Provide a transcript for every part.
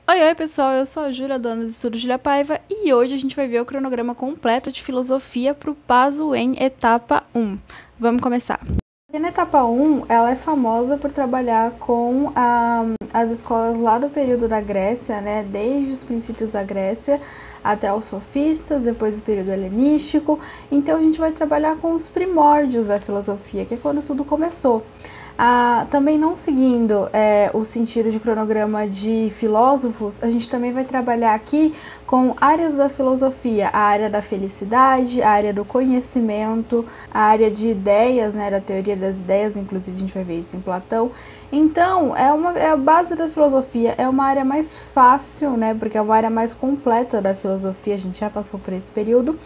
Oi, pessoal, eu sou a Júlia, dona do Estudo Júlia Paiva, e hoje a gente vai ver o cronograma completo de filosofia para o PASU em etapa 1. Vamos começar. Na etapa 1, ela é famosa por trabalhar com as escolas lá do período da Grécia, né, desde os princípios da Grécia até os sofistas, depois do período helenístico. Então a gente vai trabalhar com os primórdios da filosofia, que é quando tudo começou. Também não seguindo o sentido de cronograma de filósofos, a gente também vai trabalhar aqui com áreas da filosofia, a área da felicidade, a área do conhecimento, a área de ideias, né, da teoria das ideias, inclusive a gente vai ver isso em Platão. Então, é a base da filosofia, é uma área mais fácil, né, porque é uma área mais completa da filosofia, a gente já passou por esse período.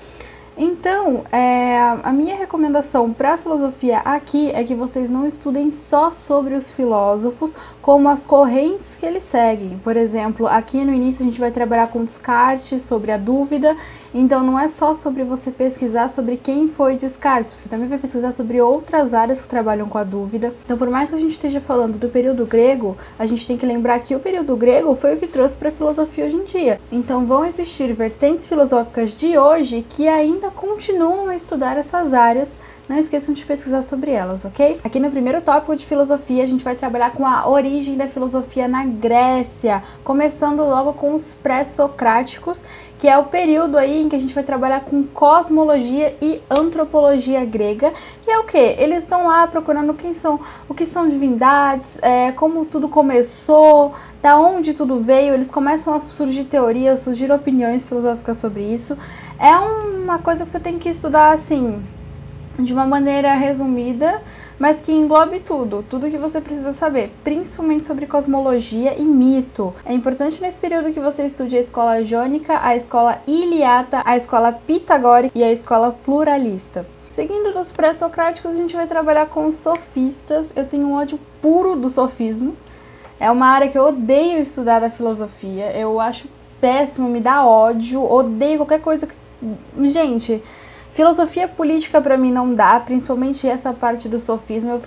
Então, a minha recomendação para a filosofia aqui é que vocês não estudem só sobre os filósofos, como as correntes que eles seguem. Por exemplo, aqui no início a gente vai trabalhar com Descartes, sobre a dúvida, então não é só sobre você pesquisar sobre quem foi Descartes, você também vai pesquisar sobre outras áreas que trabalham com a dúvida. Então, por mais que a gente esteja falando do período grego, a gente tem que lembrar que o período grego foi o que trouxe para a filosofia hoje em dia. Então, vão existir vertentes filosóficas de hoje que ainda continuam a estudar essas áreas. Não esqueçam de pesquisar sobre elas, ok? Aqui no primeiro tópico de filosofia, a gente vai trabalhar com a origem da filosofia na Grécia, começando logo com os pré-socráticos, que é o período aí em que a gente vai trabalhar com cosmologia e antropologia grega, que é o quê? Eles estão lá procurando o que são divindades, como tudo começou, da onde tudo veio. Eles começam a surgir teorias, surgir opiniões filosóficas sobre isso. É uma coisa que você tem que estudar, assim, de uma maneira resumida, mas que englobe tudo que você precisa saber, principalmente sobre cosmologia e mito. É importante nesse período que você estude a escola jônica, a escola iliata, a escola pitagórica e a escola pluralista. Seguindo dos pré-socráticos, a gente vai trabalhar com os sofistas. Eu tenho um ódio puro do sofismo. É uma área que eu odeio estudar da filosofia. Eu acho péssimo, me dá ódio, odeio qualquer coisa que... Gente, filosofia política pra mim não dá, principalmente essa parte do sofismo,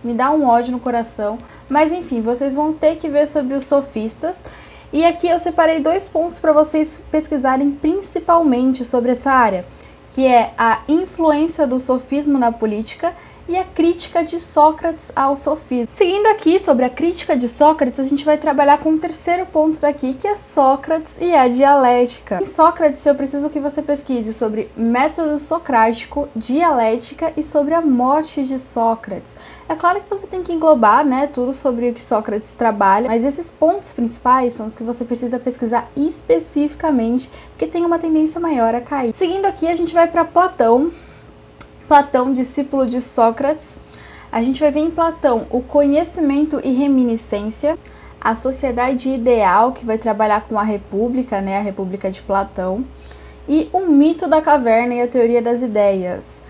me dá um ódio no coração. Mas enfim, vocês vão ter que ver sobre os sofistas. E aqui eu separei 2 pontos para vocês pesquisarem principalmente sobre essa área, que é a influência do sofismo na política e a crítica de Sócrates ao sofismo. Seguindo aqui sobre a crítica de Sócrates, a gente vai trabalhar com o terceiro ponto daqui, que é Sócrates e a dialética. Em Sócrates, eu preciso que você pesquise sobre método socrático, dialética e sobre a morte de Sócrates. É claro que você tem que englobar, né, tudo sobre o que Sócrates trabalha, mas esses pontos principais são os que você precisa pesquisar especificamente, porque tem uma tendência maior a cair. Seguindo aqui, a gente vai para Platão. Platão, discípulo de Sócrates. A gente vai ver em Platão o conhecimento e reminiscência, a sociedade ideal, que vai trabalhar com a república, né, a república de Platão, e o mito da caverna e a teoria das ideias.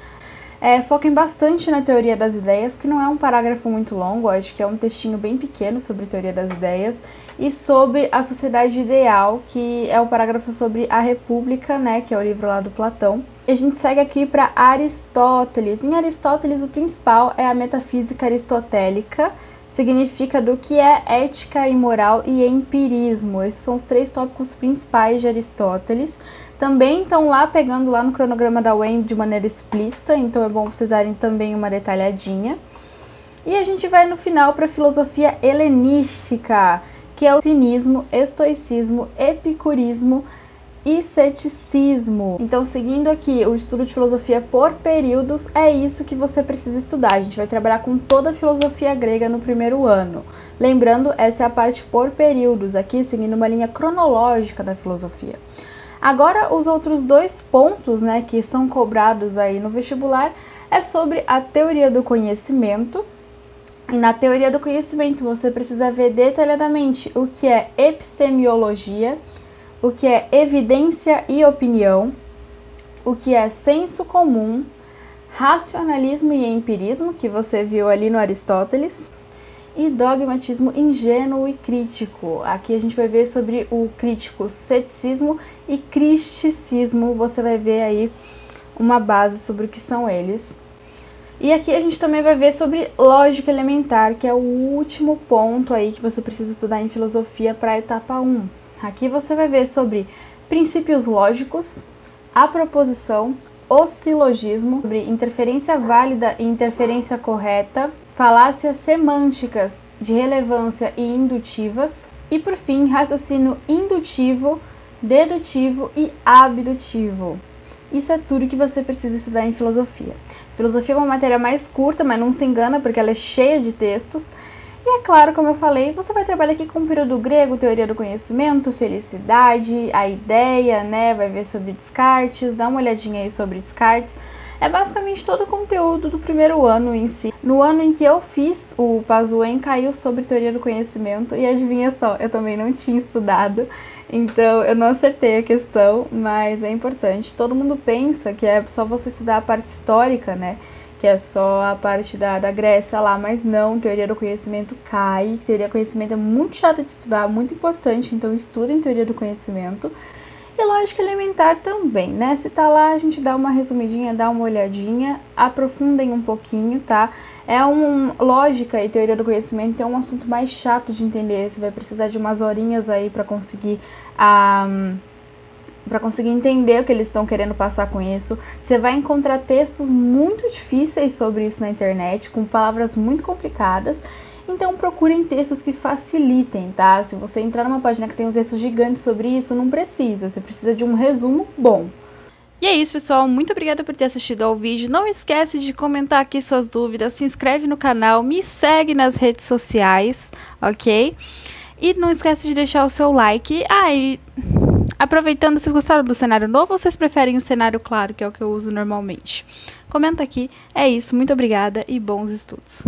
Foquem bastante na teoria das ideias, que não é um parágrafo muito longo, acho que é um textinho bem pequeno sobre teoria das ideias, e sobre a sociedade ideal, que é o parágrafo sobre a república, né, que é o livro lá do Platão. E a gente segue aqui para Aristóteles. Em Aristóteles, o principal é a metafísica aristotélica, significa do que é ética e moral e empirismo. Esses são os 3 tópicos principais de Aristóteles. Também estão lá pegando lá no cronograma da UEM de maneira explícita, então é bom vocês darem também uma detalhadinha. E a gente vai no final para a filosofia helenística, que é o cinismo, estoicismo, epicurismo e ceticismo. Então, seguindo aqui o estudo de filosofia por períodos, é isso que você precisa estudar. A gente vai trabalhar com toda a filosofia grega no primeiro ano. Lembrando, essa é a parte por períodos, aqui seguindo uma linha cronológica da filosofia. Agora, os outros 2 pontos, né, que são cobrados aí no vestibular, é sobre a teoria do conhecimento. E na teoria do conhecimento, você precisa ver detalhadamente o que é epistemologia, o que é evidência e opinião, o que é senso comum, racionalismo e empirismo, que você viu ali no Aristóteles, e dogmatismo ingênuo e crítico. Aqui a gente vai ver sobre o crítico, ceticismo e cristicismo. Você vai ver aí uma base sobre o que são eles. E aqui a gente também vai ver sobre lógica elementar, que é o último ponto aí que você precisa estudar em filosofia para a etapa 1. Aqui você vai ver sobre princípios lógicos, a proposição, o silogismo, sobre interferência válida e interferência correta, falácias semânticas de relevância e indutivas, e por fim, raciocínio indutivo, dedutivo e abdutivo. Isso é tudo que você precisa estudar em filosofia. Filosofia é uma matéria mais curta, mas não se engana porque ela é cheia de textos. E é claro, como eu falei, você vai trabalhar aqui com o período grego, teoria do conhecimento, felicidade, a ideia, né? Vai ver sobre Descartes, dá uma olhadinha aí sobre Descartes. É basicamente todo o conteúdo do primeiro ano em si. No ano em que eu fiz o Pazuello, caiu sobre teoria do conhecimento e adivinha só, eu também não tinha estudado, então eu não acertei a questão, mas é importante. Todo mundo pensa que é só você estudar a parte histórica, né? Que é só a parte da Grécia lá, mas não, teoria do conhecimento cai. Teoria do conhecimento é muito chata de estudar, muito importante, então estudem teoria do conhecimento. E lógica elementar também, né? Se tá lá, a gente dá uma resumidinha, dá uma olhadinha, aprofundem um pouquinho, tá? Lógica e teoria do conhecimento é um assunto mais chato de entender, você vai precisar de umas horinhas aí para conseguir entender o que eles estão querendo passar com isso. Você vai encontrar textos muito difíceis sobre isso na internet, com palavras muito complicadas. Então procurem textos que facilitem, tá? Se você entrar numa página que tem um texto gigante sobre isso, não precisa. Você precisa de um resumo bom. E é isso, pessoal. Muito obrigada por ter assistido ao vídeo. Não esquece de comentar aqui suas dúvidas, se inscreve no canal, me segue nas redes sociais, ok? E não esquece de deixar o seu like. E aproveitando, vocês gostaram do cenário novo ou vocês preferem o cenário claro, que é o que eu uso normalmente? Comenta aqui. É isso, muito obrigada e bons estudos.